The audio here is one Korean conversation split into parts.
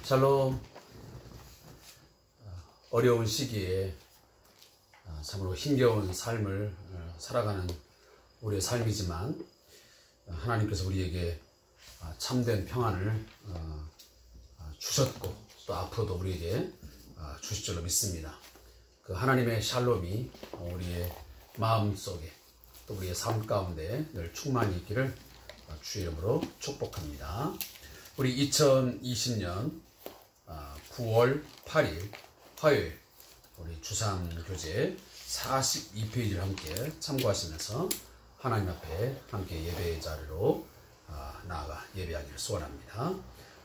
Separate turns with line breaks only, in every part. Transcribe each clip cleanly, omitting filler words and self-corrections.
샬롬. 어려운 시기에 참으로 힘겨운 삶을 살아가는 우리의 삶이지만 하나님께서 우리에게 참된 평안을 주셨고 또 앞으로도 우리에게 주실 줄로 믿습니다. 그 하나님의 샬롬이 우리의 마음속에 또 우리의 삶 가운데 늘 충만히 있기를 주의 이름으로 축복합니다. 우리 2020년 9월 8일 화요일 우리 주상교재 42페이지를 함께 참고하시면서 하나님 앞에 함께 예배의 자리로 나아가 예배하기를 소원합니다.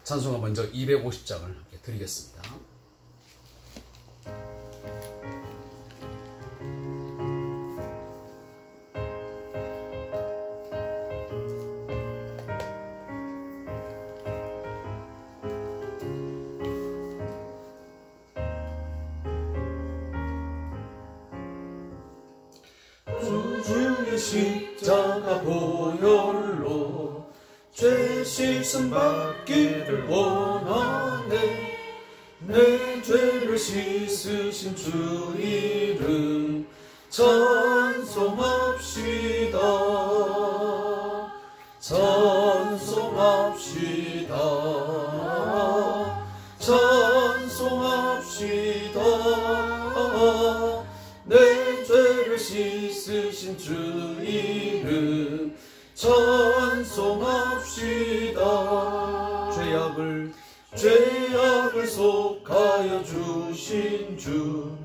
찬송가 먼저 250장을 함께 드리겠습니다.
주의 십자가 보혈로 죄 씻음 받기를 원하네. 내 죄를 씻으신 주 이름 찬송합시다. 찬송합시다. 찬송합시다. 내 죄를 씻으신 주 이름 찬송합시다. 죄악을 속하여 주신 주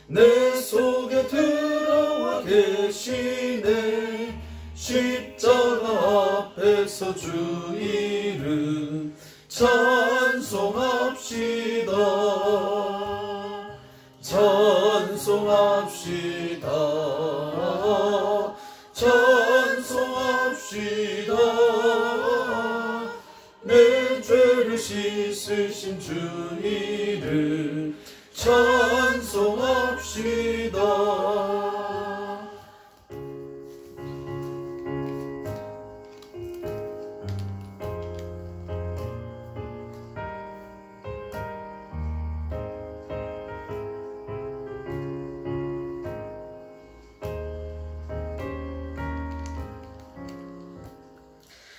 내 속에 들어와 계시네. 십자가 앞에서 주 이름 찬송합시다. 찬송합시다. 찬송합시다. 내 죄를 씻으신 주 이름 찬송합시다.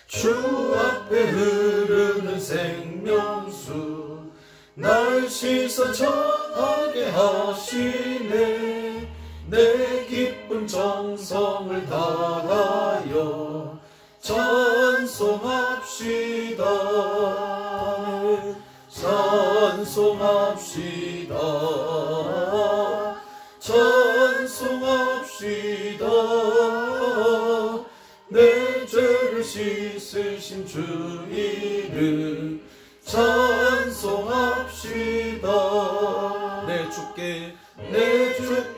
주 앞에 흐르는 생명수 날 씻어 정하게 하시네. 내 기쁜 정성을 다하여 찬송합시다. 찬송합시다. 찬송합시다. 내 죄를 씻으신 주 이름 찬송합시다. 내 주께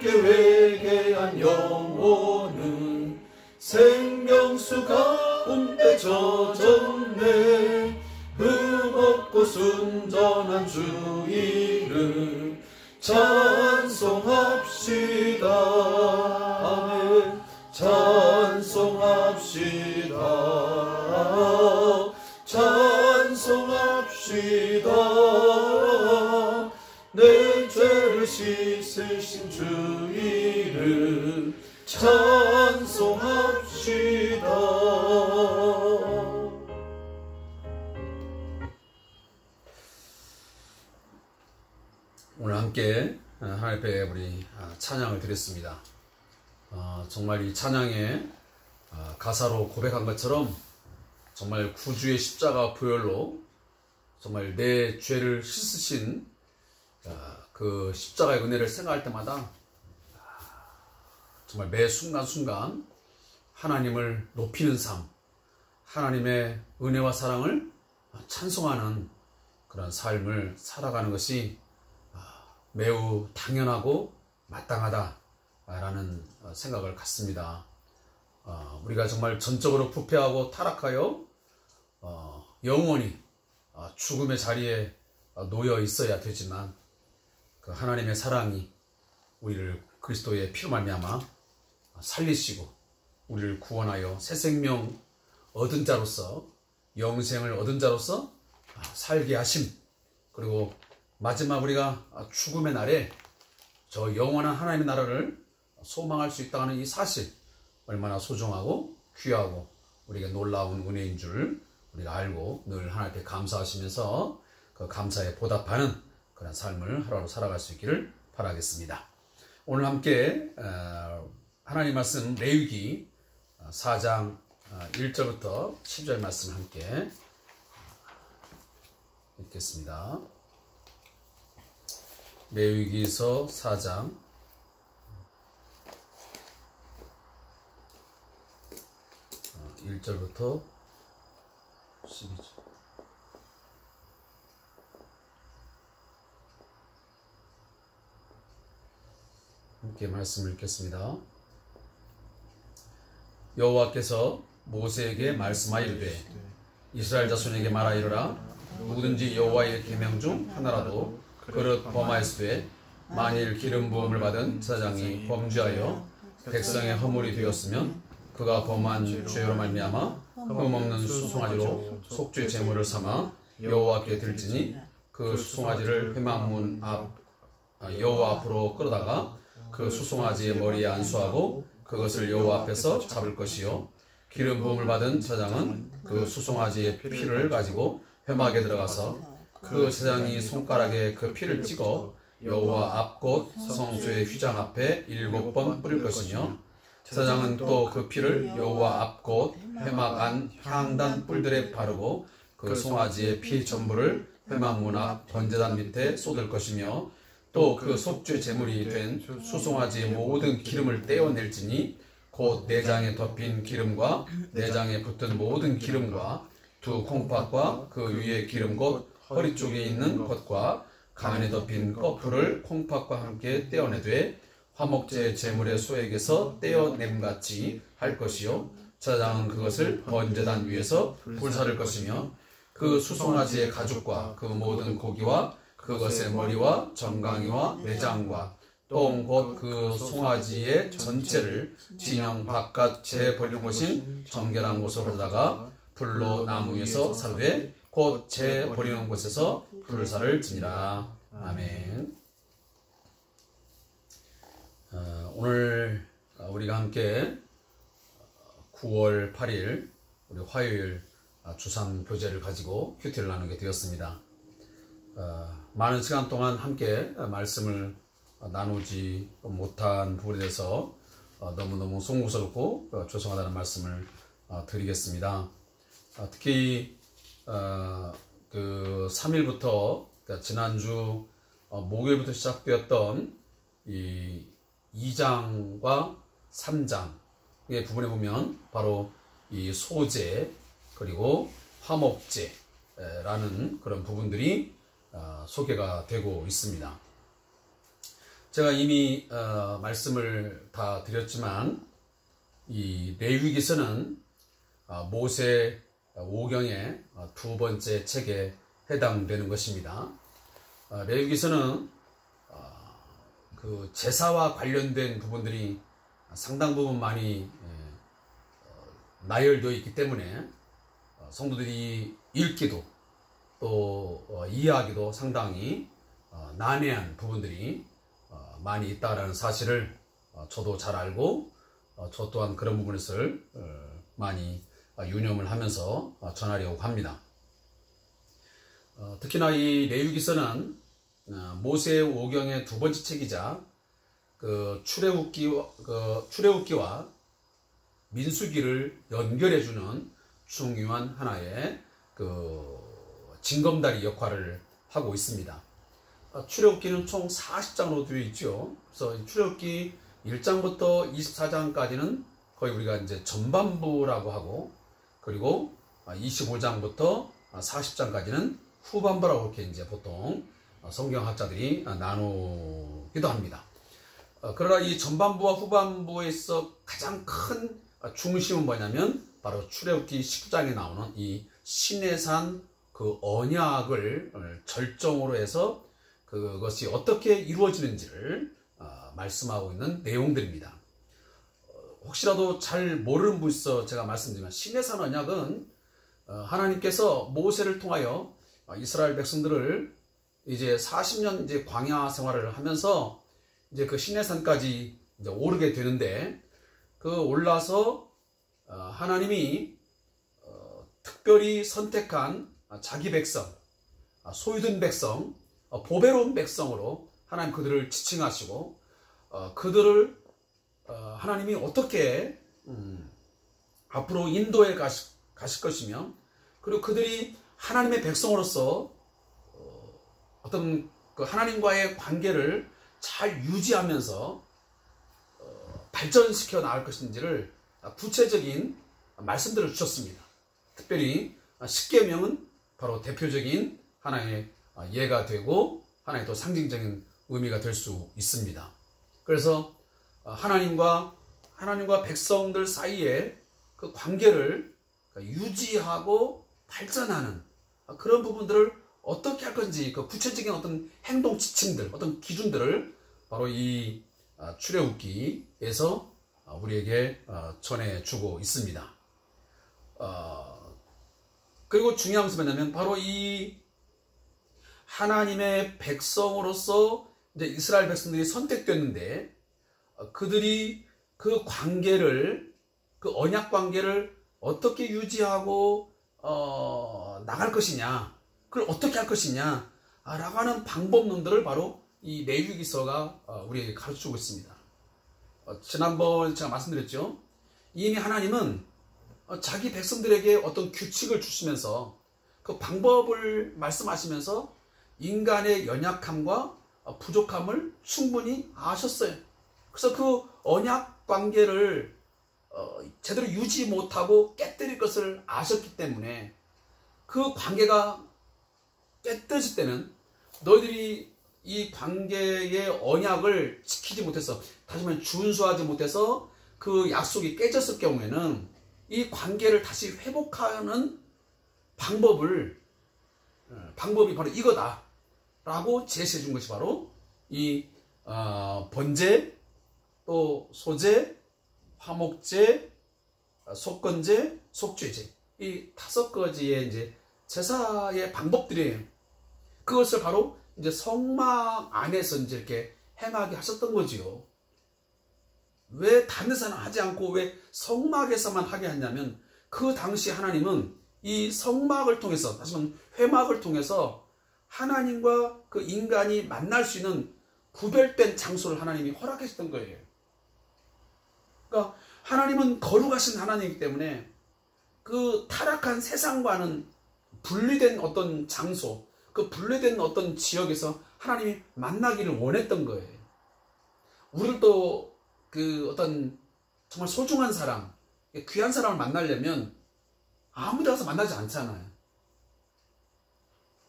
회개한 영혼은 생명수 가운데 젖었네. 흠없고 순전한 주 이름 찬송합시다. 아멘. 찬송합시다. 찬송합시다. 내 죄를 씻으신 주 이름 찬송합시다.
오늘 함께 하나님 앞에 우리 찬양을 드렸습니다. 정말 이 찬양의 가사로 고백한 것처럼 정말 구주의 십자가 보혈로 정말 내 죄를 씻으신 그 십자가의 은혜를 생각할 때마다 정말 매 순간순간 하나님을 높이는 삶, 하나님의 은혜와 사랑을 찬송하는 그런 삶을 살아가는 것이 매우 당연하고 마땅하다라는 생각을 갖습니다. 우리가 정말 전적으로 부패하고 타락하여 영원히 죽음의 자리에 놓여 있어야 되지만 그 하나님의 사랑이 우리를 그리스도의 피로 말미암아 살리시고 우리를 구원하여 새 생명 얻은 자로서 영생을 얻은 자로서 살게 하심, 그리고 마지막 우리가 죽음의 날에 저 영원한 하나님의 나라를 소망할 수 있다는 이 사실, 얼마나 소중하고 귀하고 우리에게 놀라운 은혜인 줄 우리가 알고 늘 하나님께 감사하시면서 그 감사에 보답하는 그런 삶을 하루하루 살아갈 수 있기를 바라겠습니다. 오늘 함께 하나님 말씀 레위기 4장 1절부터 10절 말씀을 함께 읽겠습니다. 레위기서 4장 1절부터 12절. 함께 말씀을 읽겠습니다. 여호와께서 모세에게 말씀하이르되 이스라엘 자손에게 말하이르라. 누구든지 여호와의 계명 중 하나라도 그릇 범하였으되 만일 기름 부음을 받은 제사장이 범죄하여 백성의 허물이 되었으면 그가 범한 죄로 말미암아 흠없는 수송아지로 속죄 제물을 삼아 여호와께 들지니 그 수송아지를 회막문 앞 여호와 앞으로 끌어다가 그 수송아지의 머리에 안수하고 그것을 여호와 앞에서 잡을 것이요 기름 부음을 받은 제사장은 그 수송아지의 피를 가지고 회막에 들어가서 그 제사장이 손가락에 그 피를 찍어 여호와 앞 곧 성소의 휘장 앞에 7번 뿌릴 것이며 제사장은 또 그 피를 여호와 앞 곧 회막 안 향단 뿔들에 바르고 그 송아지의 피 전부를 회막 문 앞 번제단 밑에 쏟을 것이며 또 그 속죄 제물이 된 수송아지의 모든 기름을 떼어낼지니 곧 내장에 덮인 기름과 내장에 붙은 모든 기름과 두 콩팥과 그 위에 기름 곧 허리 쪽에 있는 것과 가면에 덮인 꺼풀을 콩팥과 함께 떼어내되 화목제 제물의 소에게서 떼어냄같이 할 것이요 제사장은 그것을 번제단 위에서 불사를 것이며 그 수송아지의 가죽과 그 모든 고기와 그것의 머리와 정강이와 내장과 똥 곧 그 송아지의 전체를 진영 바깥 재 버리는 곳인 정결한 곳으로 가져다가 불로 나무 위에서 사르되 곧 재 버리는 곳에서 불사를 지니라. 아멘. 오늘 우리가 함께 9월 8일 우리 화요일 주삼 교제를 가지고 큐티를 나누게 되었습니다. 많은 시간 동안 함께 말씀을 나누지 못한 부분에 대해서 너무너무 송구스럽고 죄송하다는 말씀을 드리겠습니다. 특히 그 3일부터 그러니까 지난주 목요일부터 시작되었던 이 2장과 3장의 부분에 보면 바로 이 소제 그리고 화목제라는 그런 부분들이 소개가 되고 있습니다. 제가 이미 말씀을 다 드렸지만 이 레위기서는 모세 오경의 두 번째 책에 해당되는 것입니다. 레위기서는 그 제사와 관련된 부분들이 상당 부분 많이 나열되어 있기 때문에 성도들이 읽기도 또 이해하기도 상당히 난해한 부분들이 많이 있다라는 사실을 저도 잘 알고 저 또한 그런 부분을 많이 유념을 하면서 전하려고 합니다. 특히나 이 레위기서는 모세의 오경의 두 번째 책이자 그 출애굽기와 민수기를 연결해주는 중요한 하나의 그 징검다리 역할을 하고 있습니다. 출애굽기는 총 40장으로 되어 있죠. 그래서 출애굽기 1장부터 24장까지는 거의 우리가 이제 전반부라고 하고, 그리고 25장부터 40장까지는 후반부라고 이렇게 이제 보통 성경학자들이 나누기도 합니다. 그러나 이 전반부와 후반부에 있어 가장 큰 중심은 뭐냐면 바로 출애굽기 19장에 나오는 이 시내산 그 언약을 절정으로 해서 그것이 어떻게 이루어지는지를 말씀하고 있는 내용들입니다. 혹시라도 잘 모르는 분 있어 제가 말씀드리면, 시내산 언약은 하나님께서 모세를 통하여 이스라엘 백성들을 이제 40년 이제 광야 생활을 하면서 이제 그 시내산까지 이제 오르게 되는데, 그 올라서 하나님이 특별히 선택한 자기 백성, 소유된 백성, 보배로운 백성으로 하나님 그들을 지칭하시고, 그들을 하나님이 어떻게 앞으로 인도해 가실 것이며, 그리고 그들이 하나님의 백성으로서 어떤 그 하나님과의 관계를 잘 유지하면서 발전시켜 나갈 것인지를 구체적인 말씀들을 주셨습니다. 특별히 십계명은 바로 대표적인 하나의 예가 되고 하나의 또 상징적인 의미가 될 수 있습니다. 그래서 하나님과 백성들 사이에 그 관계를 유지하고 발전하는 그런 부분들을 어떻게 할 건지, 그 구체적인 어떤 행동 지침들, 어떤 기준들을 바로 이 출애굽기에서 우리에게 전해주고 있습니다. 그리고 중요한 것은 뭐냐면, 바로 이 하나님의 백성으로서 이제 이스라엘 백성들이 선택됐는데, 그들이 그 관계를, 그 언약 관계를 어떻게 유지하고 나갈 것이냐, 그걸 어떻게 할 것이냐 라고 하는 방법론들을 바로 이 레위기서가 우리에게 가르쳐주고 있습니다. 지난번 제가 말씀드렸죠. 이미 하나님은 자기 백성들에게 어떤 규칙을 주시면서 그 방법을 말씀하시면서 인간의 연약함과 부족함을 충분히 아셨어요. 그래서 그 언약 관계를 제대로 유지 못하고 깨뜨릴 것을 아셨기 때문에, 그 관계가 깨뜨질 때는 너희들이 이 관계의 언약을 지키지 못해서, 다시 말하면 준수하지 못해서 그 약속이 깨졌을 경우에는 이 관계를 다시 회복하는 방법이 바로 이거다 라고 제시해 준 것이 바로 이 번제, 또 소제, 화목제, 속건제, 속죄제, 이 5가지의 이제 제사의 방법들이에요. 그것을 바로 이제 성막 안에서 이제 이렇게 행하게 하셨던 거지요. 왜 다른 데서는 하지 않고 왜 성막에서만 하게 했냐면, 그 당시 하나님은 이 성막을 통해서, 다시 말하면 회막을 통해서 하나님과 그 인간이 만날 수 있는 구별된 장소를 하나님이 허락하셨던 거예요. 그러니까 하나님은 거룩하신 하나님이기 때문에 그 타락한 세상과는 분리된 어떤 장소, 그 분리된 어떤 지역에서 하나님이 만나기를 원했던 거예요. 우리도 그 어떤 정말 소중한 사람, 귀한 사람을 만나려면 아무 데 가서 만나지 않잖아요.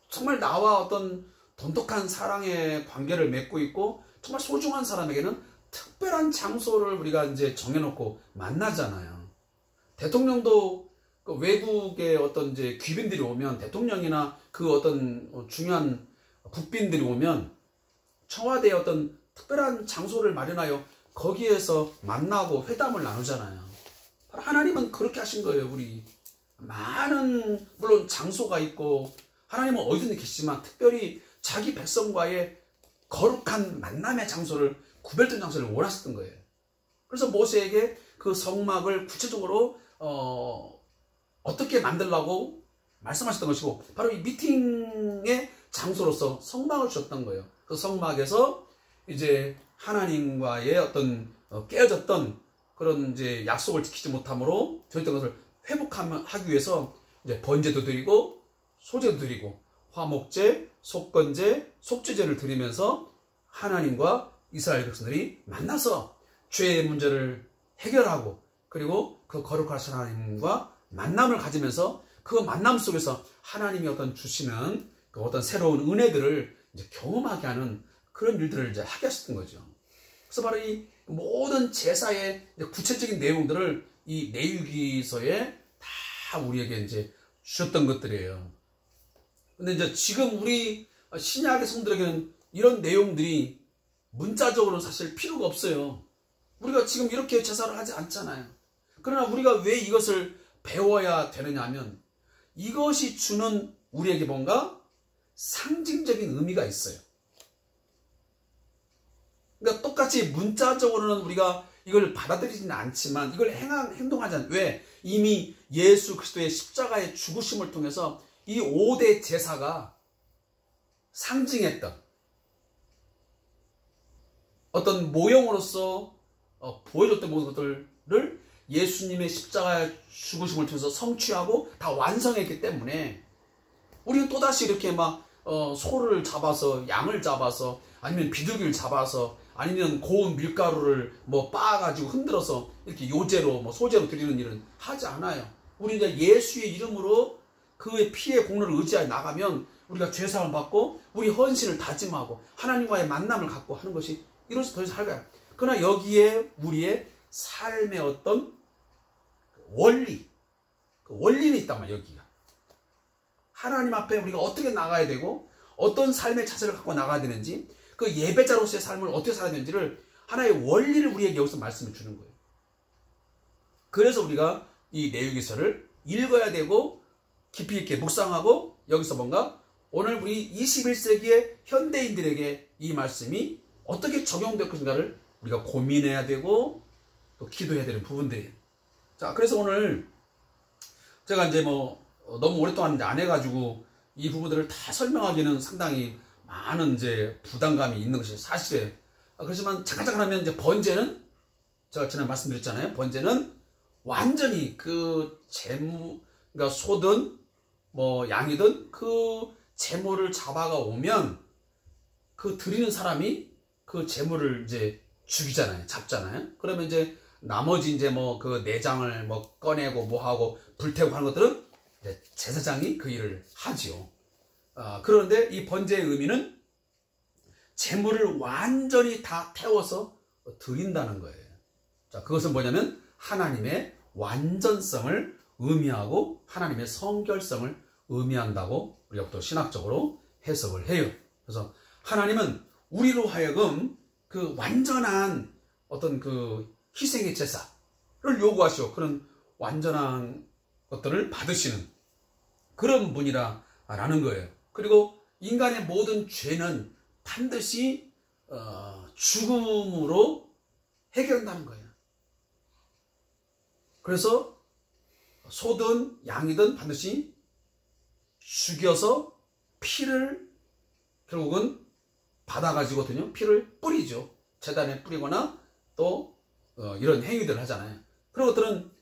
정말 나와 어떤 돈독한 사랑의 관계를 맺고 있고 정말 소중한 사람에게는 특별한 장소를 우리가 이제 정해놓고 만나잖아요. 대통령도 그 외국의 어떤 이제 귀빈들이 오면, 대통령이나 그 어떤 중요한 국빈들이 오면 청와대에 어떤 특별한 장소를 마련하여 거기에서 만나고 회담을 나누잖아요. 하나님은 그렇게 하신 거예요. 우리 많은 물론 장소가 있고 하나님은 어디든 계시지만 특별히 자기 백성과의 거룩한 만남의 장소를, 구별된 장소를 원하셨던 거예요. 그래서 모세에게 그 성막을 구체적으로 어떻게 만들라고 말씀하셨던 것이고, 바로 이 미팅의 장소로서 성막을 주셨던 거예요. 그 성막에서 이제 하나님과의 어떤 깨어졌던 그런 이제 약속을 지키지 못함으로 되었던 것을 회복하기 위해서 이제 번제도 드리고 소제도 드리고 화목제, 속건제, 속죄제를 드리면서 하나님과 이스라엘 백성들이 만나서 죄의 문제를 해결하고, 그리고 그 거룩하신 하나님과 만남을 가지면서 그 만남 속에서 하나님이 어떤 주시는 그 어떤 새로운 은혜들을 이제 경험하게 하는 그런 일들을 이제 하게 하셨던 거죠. 그래서 바로 이 모든 제사의 구체적인 내용들을 이 레위기서에 다 우리에게 이제 주셨던 것들이에요. 근데 이제 지금 우리 신약의 성들에게는 이런 내용들이 문자적으로는 사실 필요가 없어요. 우리가 지금 이렇게 제사를 하지 않잖아요. 그러나 우리가 왜 이것을 배워야 되느냐 하면, 이것이 주는 우리에게 뭔가 상징적인 의미가 있어요. 그러니까 똑같이 문자적으로는 우리가 이걸 받아들이지는 않지만 이걸 행동하지 않아요. 왜? 이미 예수 그리스도의 십자가의 죽으심을 통해서 이 5대 제사가 상징했던 어떤 모형으로서 보여줬던 모든 것들을 예수님의 십자가의 죽으심을 통해서 성취하고 다 완성했기 때문에 우리는 또다시 이렇게 막 소를 잡아서 양을 잡아서 아니면 비둘기를 잡아서 아니면 고운 밀가루를 뭐 빻아가지고 흔들어서 이렇게 요제로 뭐 소제로 드리는 일은 하지 않아요. 우리 이제 예수의 이름으로 그의 피의 공로를 의지하여 나가면 우리가 죄사함을 받고 우리 헌신을 다짐하고 하나님과의 만남을 갖고 하는 것이 이로써 더 이상 할 거야. 그러나 여기에 우리의 삶의 어떤 원리, 그 원리는 있단 말이야. 여기가 하나님 앞에 우리가 어떻게 나가야 되고 어떤 삶의 자세를 갖고 나가야 되는지, 그 예배자로서의 삶을 어떻게 살아야 되는지를 하나의 원리를 우리에게 여기서 말씀해 주는 거예요. 그래서 우리가 이 레위기서를 읽어야 되고 깊이 있게 묵상하고 여기서 뭔가 오늘 우리 21세기의 현대인들에게 이 말씀이 어떻게 적용될 것인가를 우리가 고민해야 되고 또 기도해야 되는 부분들이에요. 자, 그래서 오늘 제가 이제 뭐 너무 오랫동안 이제 안 해가지고 이 부분들을 다 설명하기는 상당히 많은 이제 부담감이 있는 것이 사실이에요. 그렇지만 잠깐 하면 이제 번제는 제가 전에 말씀드렸잖아요. 번제는 완전히 그 재무, 그러니까 소든 뭐 양이든 그 재물을 잡아가 오면 그 드리는 사람이 그 재물을 이제 죽이잖아요. 잡잖아요. 그러면 이제 나머지 이제 뭐 그 내장을 뭐 꺼내고 뭐 하고 불태우고 하는 것들은 이제 제사장이 그 일을 하지요. 그런데 이 번제의 의미는 재물을 완전히 다 태워서 드린다는 거예요. 자, 그것은 뭐냐면 하나님의 완전성을 의미하고 하나님의 성결성을 의미한다고 우리가 또 신학적으로 해석을 해요. 그래서 하나님은 우리로 하여금 그 완전한 어떤 그 희생의 제사를 요구하시고 그런 완전한 것들을 받으시는 그런 분이라는 거예요. 그리고 인간의 모든 죄는 반드시 죽음으로 해결된다는 거예요. 그래서 소든 양이든 반드시 죽여서 피를 결국은 받아가지거든요. 피를 뿌리죠. 제단에 뿌리거나 또 이런 행위들을 하잖아요. 그런 것들은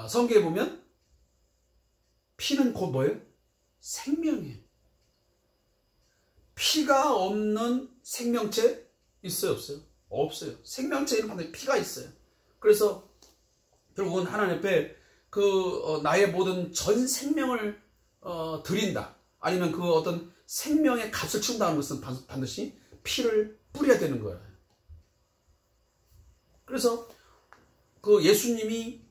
성경에 보면 피는 곧 뭐예요? 생명이에요. 피가 없는 생명체 있어요? 없어요? 없어요. 생명체에는 반드시 피가 있어요. 그래서 결국은 하나님 앞에 그 나의 모든 전 생명을 드린다. 아니면 그 어떤 생명의 값을 치운다는 것은 반드시 피를 뿌려야 되는 거예요. 그래서 그 예수님이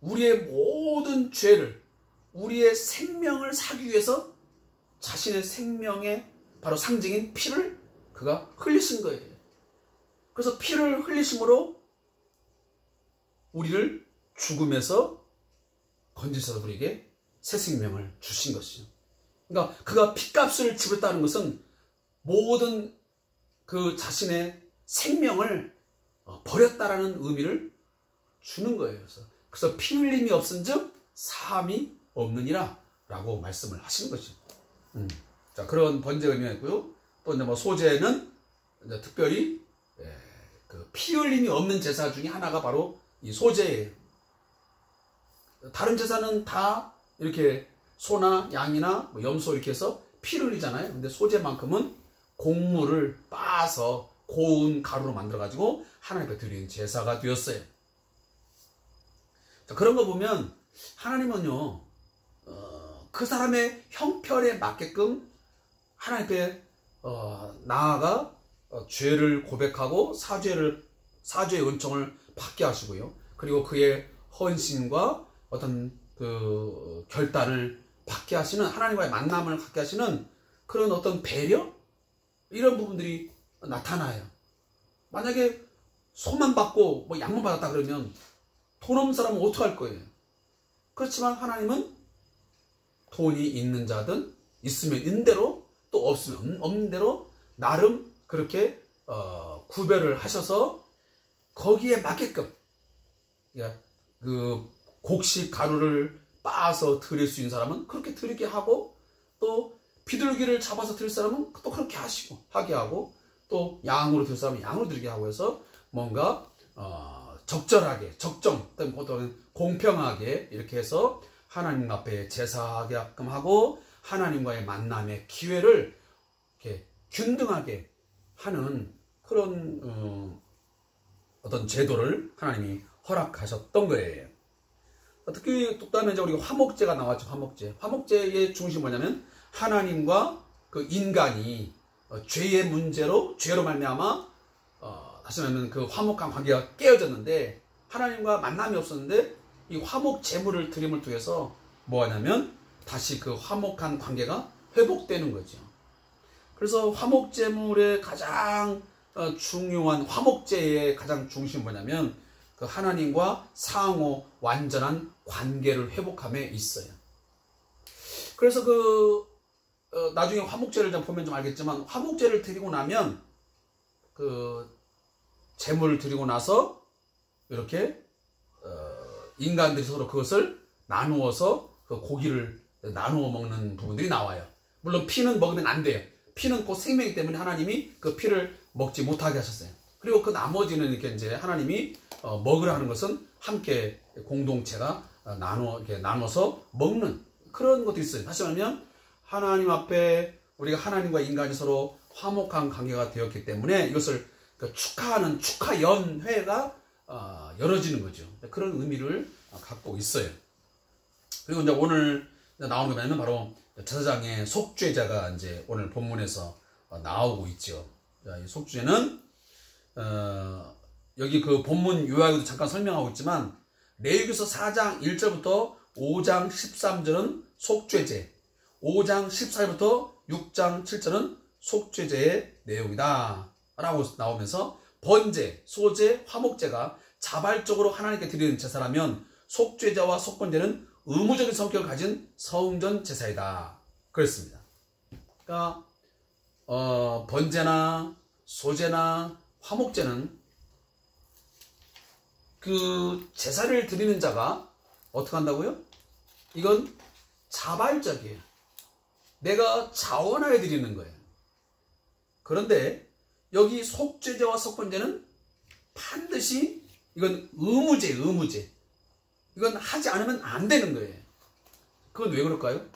우리의 모든 죄를, 우리의 생명을 사기 위해서 자신의 생명의 바로 상징인 피를 그가 흘리신 거예요. 그래서 피를 흘리심으로 우리를 죽음에서 건지셔서 우리에게 새 생명을 주신 것이죠. 그러니까 그가 피값을 지불했다는 것은 모든 그 자신의 생명을 버렸다라는 의미를 주는 거예요. 그래서 피 흘림이 없은즉 사함이 없느니라 라고 말씀을 하시는 것이죠. 자, 그런 번제가 의미했고요. 또 이제 뭐 소제는 이제 특별히 그 피 흘림이 없는 제사 중에 하나가 바로 이 소제예요. 다른 제사는 다 이렇게 소나 양이나 뭐 염소 이렇게 해서 피를 흘리잖아요. 근데 소제만큼은 곡물을 빻아서 고운 가루로 만들어가지고 하나님 앞에 드리는 제사가 되었어요. 자, 그런 거 보면 하나님은요, 그 사람의 형편에 맞게끔 하나님 앞에 나아가 죄를 고백하고 사죄의 은총을 받게 하시고요. 그리고 그의 헌신과 어떤 그 결단을 받게 하시는, 하나님과의 만남을 갖게 하시는 그런 어떤 배려? 이런 부분들이 나타나요. 만약에 소만 받고 뭐 양만 받았다 그러면 돈 없는 사람은 어떡할 거예요? 그렇지만 하나님은 돈이 있는 자든 있으면 있는 대로 또 없는 대로 나름 그렇게 구별을 하셔서 거기에 맞게끔, 그러니까 그 곡식 가루를 빻아서 드릴 수 있는 사람은 그렇게 드리게 하고, 또 비둘기를 잡아서 드릴 사람은 또 그렇게 하게 하고, 또 양으로 드릴 사람은 양으로 드리게 하고 해서 뭔가 적절하게, 또는 공평하게 이렇게 해서 하나님 앞에 제사하게끔 하고 하나님과의 만남의 기회를 이렇게 균등하게 하는 그런 어떤 제도를 하나님이 허락하셨던 거예요. 특히 또 다음에 이제 우리가 화목제가 나왔죠. 화목제의 중심이 뭐냐면 하나님과 그 인간이 죄의 문제로, 죄로 말미암아 다시 말하면 그 화목한 관계가 깨어졌는데, 하나님과 만남이 없었는데 이 화목 제물을 드림을 통해서 뭐 하냐면 다시 그 화목한 관계가 회복되는 거죠. 그래서 화목 제물의 가장 중요한, 화목제의 가장 중심이 뭐냐면 그 하나님과 상호 완전한 관계를 회복함에 있어요. 그래서 나중에 화목제를 좀 보면 좀 알겠지만, 화목제를 드리고 나면 그 제물을 드리고 나서 이렇게 인간들이 서로 그것을 나누어서 그 고기를 나누어 먹는 부분들이 나와요. 물론 피는 먹으면 안 돼요. 피는 곧 생명이기 때문에 하나님이 그 피를 먹지 못하게 하셨어요. 그리고 그 나머지는 이렇게 이제 하나님이 먹으라 하는 것은 함께 공동체가 이렇게 나눠서 먹는 그런 것도 있어요. 다시 말하면 하나님 앞에 우리가 하나님과 인간이 서로 화목한 관계가 되었기 때문에 이것을 축하하는 축하연회가 열어지는 거죠. 그런 의미를 갖고 있어요. 그리고 이제 오늘 나오는 게 뭐냐면 바로 제사장의 속죄제가 이제 오늘 본문에서 나오고 있죠. 이 속죄는 여기 그 본문 요약에도 잠깐 설명하고 있지만, 레위기서 4장 1절부터 5장 13절은 속죄제, 5장 14절부터 6장 7절은 속죄제의 내용이다 라고 나오면서, 번제, 소제, 화목제가 자발적으로 하나님께 드리는 제사라면 속죄제와 속건제는 의무적인 성격을 가진 성전 제사이다 그랬습니다. 그러니까 번제나 소제나 화목제는 그 제사를 드리는 자가 어떻게 한다고요? 이건 자발적이에요. 내가 자원하여 드리는 거예요. 그런데 여기 속죄제와 속건제는 반드시 이건 의무제. 이건 하지 않으면 안 되는 거예요. 그건 왜 그럴까요?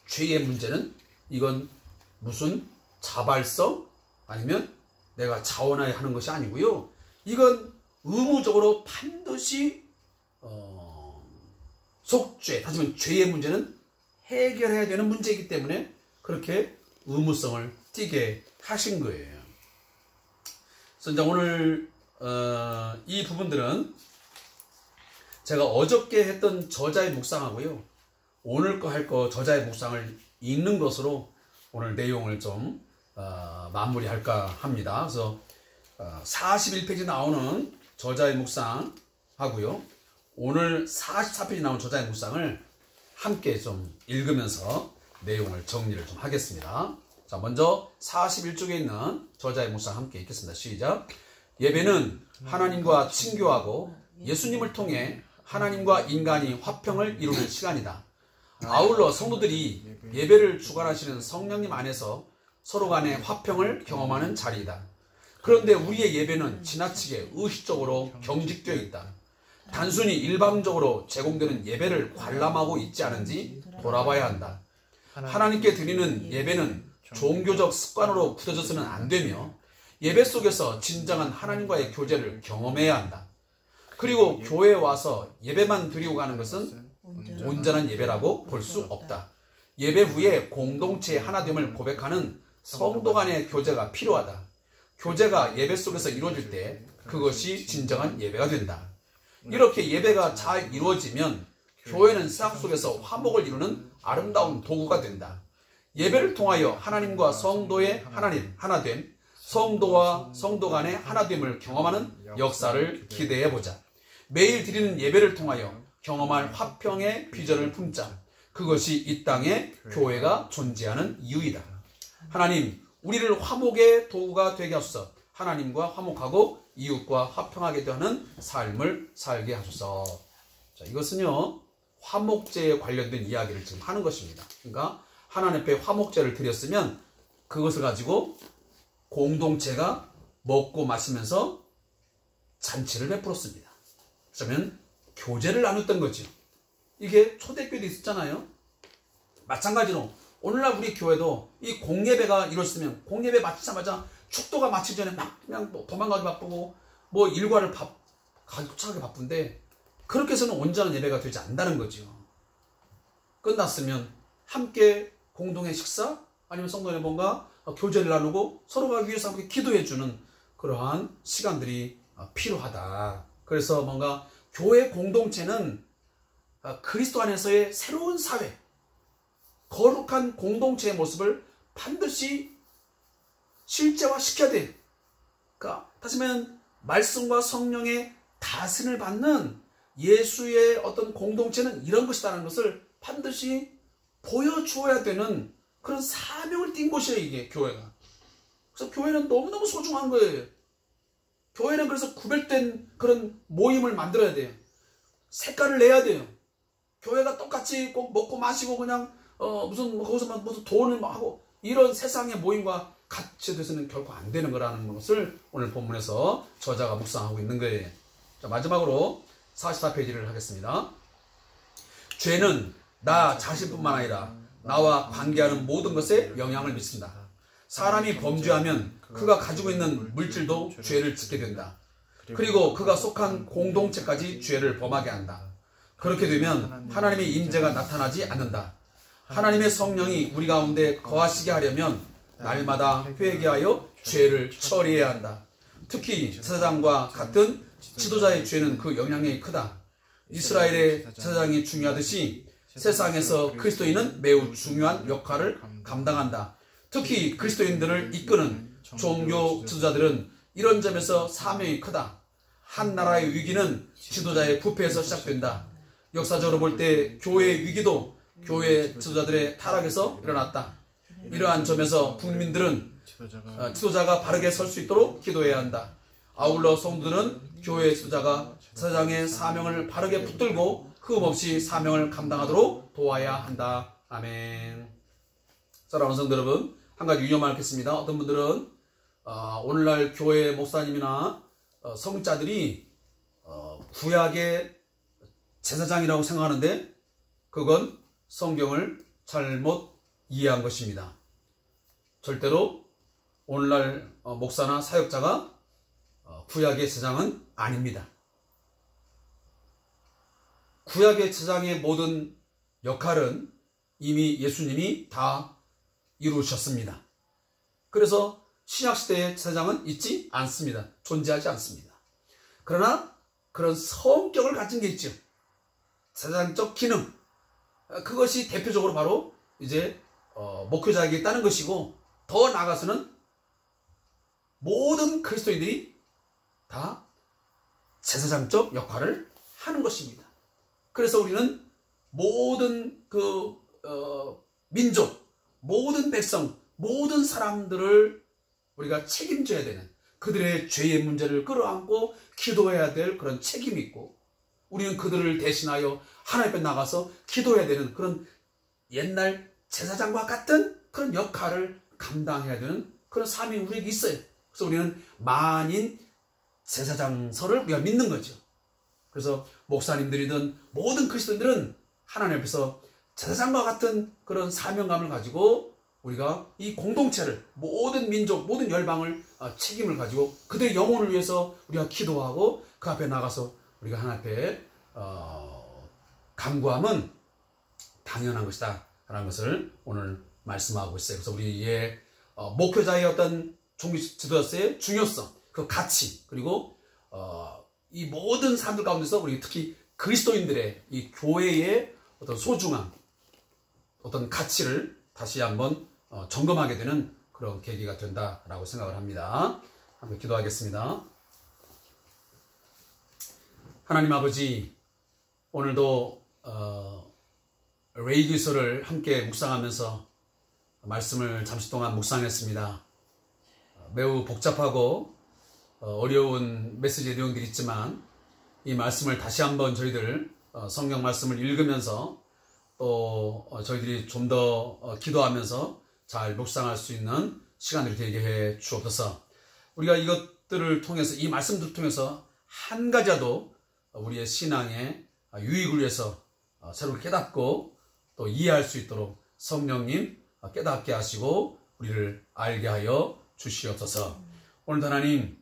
죄의 문제는 이건 무슨 자발성 아니면 내가 자원하여 하는 것이 아니고요. 이건 의무적으로 반드시 속죄, 다시 말하면 죄의 문제는 해결해야 되는 문제이기 때문에 그렇게 의무성을 띠게 하신 거예요. 그래서 이제 오늘 이 부분들은 제가 어저께 했던 저자의 묵상하고요, 오늘 거 할 거 저자의 묵상을 읽는 것으로 오늘 내용을 좀 마무리할까 합니다. 그래서 41페이지 나오는 저자의 묵상 하고요, 오늘 44페이지 나오는 저자의 묵상을 함께 좀 읽으면서 내용을 정리를 좀 하겠습니다. 자, 먼저 41쪽에 있는 저자의 묵상 함께 읽겠습니다. 시작. 예배는 하나님과 친교하고 예수님을 통해 하나님과 인간이 화평을 이루는 시간이다. 아울러 성도들이 예배를 주관하시는 성령님 안에서 서로 간의 화평을 경험하는 자리이다. 그런데 우리의 예배는 지나치게 의식적으로 경직되어 있다. 단순히 일방적으로 제공되는 예배를 관람하고 있지 않은지 돌아봐야 한다. 하나님께 드리는 예배는 종교적 습관으로 굳어져서는 안 되며 예배 속에서 진정한 하나님과의 교제를 경험해야 한다. 그리고 교회에 와서 예배만 드리고 가는 것은 온전한 예배라고 볼 수 없다. 예배 후에 공동체의 하나됨을 고백하는 성도 간의 교제가 필요하다. 교제가 예배 속에서 이루어질 때 그것이 진정한 예배가 된다. 이렇게 예배가 잘 이루어지면 교회는 싹 속에서 화목을 이루는 아름다운 도구가 된다. 예배를 통하여 하나님과 성도의 하나됨, 성도와 성도 간의 하나됨을 경험하는 역사를 기대해보자. 매일 드리는 예배를 통하여 경험할 화평의 비전을 품자. 그것이 이 땅에 교회가 존재하는 이유이다. 하나님, 우리를 화목의 도구가 되게 하소서. 하나님과 화목하고 이웃과 화평하게 되는 삶을 살게 하소서. 자, 이것은요, 화목제에 관련된 이야기를 지금 하는 것입니다. 그러니까 하나님 앞에 화목제를 드렸으면 그것을 가지고 공동체가 먹고 마시면서 잔치를 베풀었습니다. 그러면 교제를 나눴던 거죠. 이게 초대교회도 있었잖아요. 마찬가지로 오늘날 우리 교회도 이 공예배가 이루어졌으면 공예배 마치자마자 축도가 마치기 전에 막 그냥 뭐 도망가기 바쁘고 뭐 일과를 가기 바쁜데 그렇게 해서는 온전한 예배가 되지 않는다는 거죠. 끝났으면 함께 공동의 식사 아니면 성도의 뭔가 교제를 나누고 서로가 위해서 함께 기도해주는 그러한 시간들이 필요하다. 그래서 뭔가 교회 공동체는 그리스도 안에서의 새로운 사회, 거룩한 공동체의 모습을 반드시 실제화시켜야 돼. 그러니까 다시 말하면 말씀과 성령의 다스림을 받는 예수의 어떤 공동체는 이런 것이다라는 것을 반드시 보여주어야 되는 그런 사명을 띈 곳이에요, 이게 교회가. 그래서 교회는 너무너무 소중한 거예요. 교회는 그래서 구별된 그런 모임을 만들어야 돼요. 색깔을 내야 돼요. 교회가 똑같이 꼭 먹고 마시고 그냥 무슨 거기서 무슨 돈을 하고 이런 세상의 모임과 같이 돼서는 결코 안 되는 거라는 것을 오늘 본문에서 저자가 묵상하고 있는 거예요. 자, 마지막으로 44페이지를 하겠습니다. 죄는 나 자신뿐만 아니라 나와 관계하는 모든 것에 영향을 미친다. 사람이 범죄하면 그가 가지고 있는 물질도 죄를 짓게 된다. 그리고 그가 속한 공동체까지 죄를 범하게 한다. 그렇게 되면 하나님의 임재가 나타나지 않는다. 하나님의 성령이 우리 가운데 거하시게 하려면 날마다 회개하여 죄를 처리해야 한다. 특히 제사장과 같은 지도자의 죄는 그 영향력이 크다. 이스라엘의 제사장이 중요하듯이 세상에서 그리스도인은 매우 중요한 역할을 감당한다. 특히 그리스도인들을 이끄는 종교 지도자들은 이런 점에서 사명이 크다. 한 나라의 위기는 지도자의 부패에서 시작된다. 역사적으로 볼 때 교회의 위기도 교회 지도자들의 타락에서 일어났다. 이러한 점에서 국민들은 지도자가 바르게 설 수 있도록 기도해야 한다. 아울러 성도들은 교회 지도자가 제사장의 사명을 바르게 붙들고 흠없이 사명을 감당하도록 도와야 한다. 아멘. 사랑하는 성도 여러분, 한 가지 유념을 하겠습니다. 어떤 분들은 오늘날 교회 목사님이나 성자들이 구약의 제사장이라고 생각하는데 그건 성경을 잘못 이해한 것입니다. 절대로 오늘날 목사나 사역자가 구약의 제사장은 아닙니다. 구약의 제사장의 모든 역할은 이미 예수님이 다 이루셨습니다. 그래서 신약시대의 제사장은 있지 않습니다. 존재하지 않습니다. 그러나 그런 성격을 가진 게 있죠. 제사장적 기능, 그것이 대표적으로 바로 이제 목회자에게 있다는 것이고, 더 나아가서는 모든 그리스도인들이 다 제사장적 역할을 하는 것입니다. 그래서 우리는 모든 민족, 모든 백성, 모든 사람들을 우리가 책임져야 되는, 그들의 죄의 문제를 끌어안고 기도해야 될 그런 책임이 있고, 우리는 그들을 대신하여 하나님 앞에 나가서 기도해야 되는 그런 옛날 제사장과 같은 그런 역할을 감당해야 되는 그런 사명이 우리에게 있어요. 그래서 우리는 만인 제사장서를 우리가 믿는 거죠. 그래서 목사님들이든 모든 그리스도인들은 하나님 앞에서 제사장과 같은 그런 사명감을 가지고 우리가 이 공동체를, 모든 민족, 모든 열방을 책임을 가지고 그들의 영혼을 위해서 우리가 기도하고 그 앞에 나가서 우리가 하나님 앞에 간구함은 당연한 것이다 라는 것을 오늘 말씀하고 있어요. 그래서 우리의 목회자의 어떤 종교 지도자의 중요성, 그 가치, 그리고 이 모든 사람들 가운데서 우리 특히 그리스도인들의 이 교회의 어떤 소중함, 어떤 가치를 다시 한번 점검하게 되는 그런 계기가 된다라고 생각을 합니다. 한번 기도하겠습니다. 하나님 아버지, 오늘도 레위기서를 함께 묵상하면서 말씀을 잠시 동안 묵상했습니다. 매우 복잡하고 어려운 메시지의 내용들이 있지만 이 말씀을 다시 한번 저희들 성경 말씀을 읽으면서 또 저희들이 좀 더 기도하면서 잘 묵상할 수 있는 시간들이 되게 해 주옵소서. 우리가 이것들을 통해서, 이 말씀들을 통해서 한 가지라도 우리의 신앙의 유익을 위해서 새롭게 깨닫고 또 이해할 수 있도록 성령님 깨닫게 하시고 우리를 알게 하여 주시옵소서. 오늘 하나님,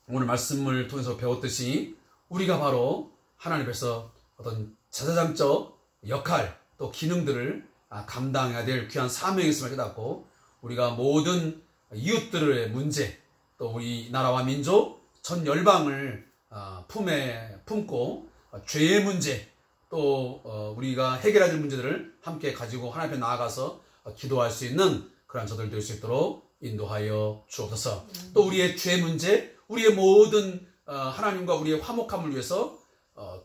오늘 말씀을 통해서 배웠듯이 우리가 바로 하나님 앞에서 어떤 제사장적 역할 또 기능들을 감당해야 될 귀한 사명이 있음을 깨닫고 우리가 모든 이웃들의 문제 또 우리 나라와 민족 전 열방을 품에 품고 죄의 문제 또 우리가 해결해야 될 문제들을 함께 가지고 하나님 앞에 나아가서 기도할 수 있는 그러한 저들 될 수 있도록 인도하여 주옵소서. 또 우리의 죄 문제, 우리의 모든 하나님과 우리의 화목함을 위해서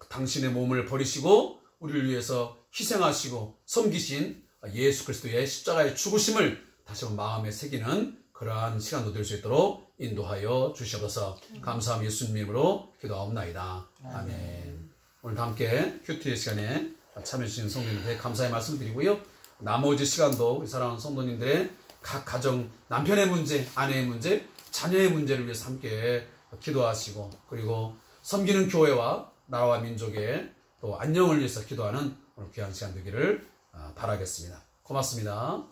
당신의 몸을 버리시고 우리를 위해서 희생하시고 섬기신 예수 그리스도의 십자가의 죽으심을 다시 한번 마음에 새기는 그러한 시간도 될 수 있도록 인도하여 주시옵소서. 감사함 예수님 이름으로 기도하옵나이다. 아멘. 오늘 함께 큐티의 시간에 참여해주신 성도님들께 감사의 말씀 드리고요. 나머지 시간도 우리 사랑하는 성도님들의 각 가정, 남편의 문제, 아내의 문제, 자녀의 문제를 위해서 함께 기도하시고 그리고 섬기는 교회와 나라와 민족의 또 안녕을 위해서 기도하는 오늘 귀한 시간 되기를 바라겠습니다. 고맙습니다.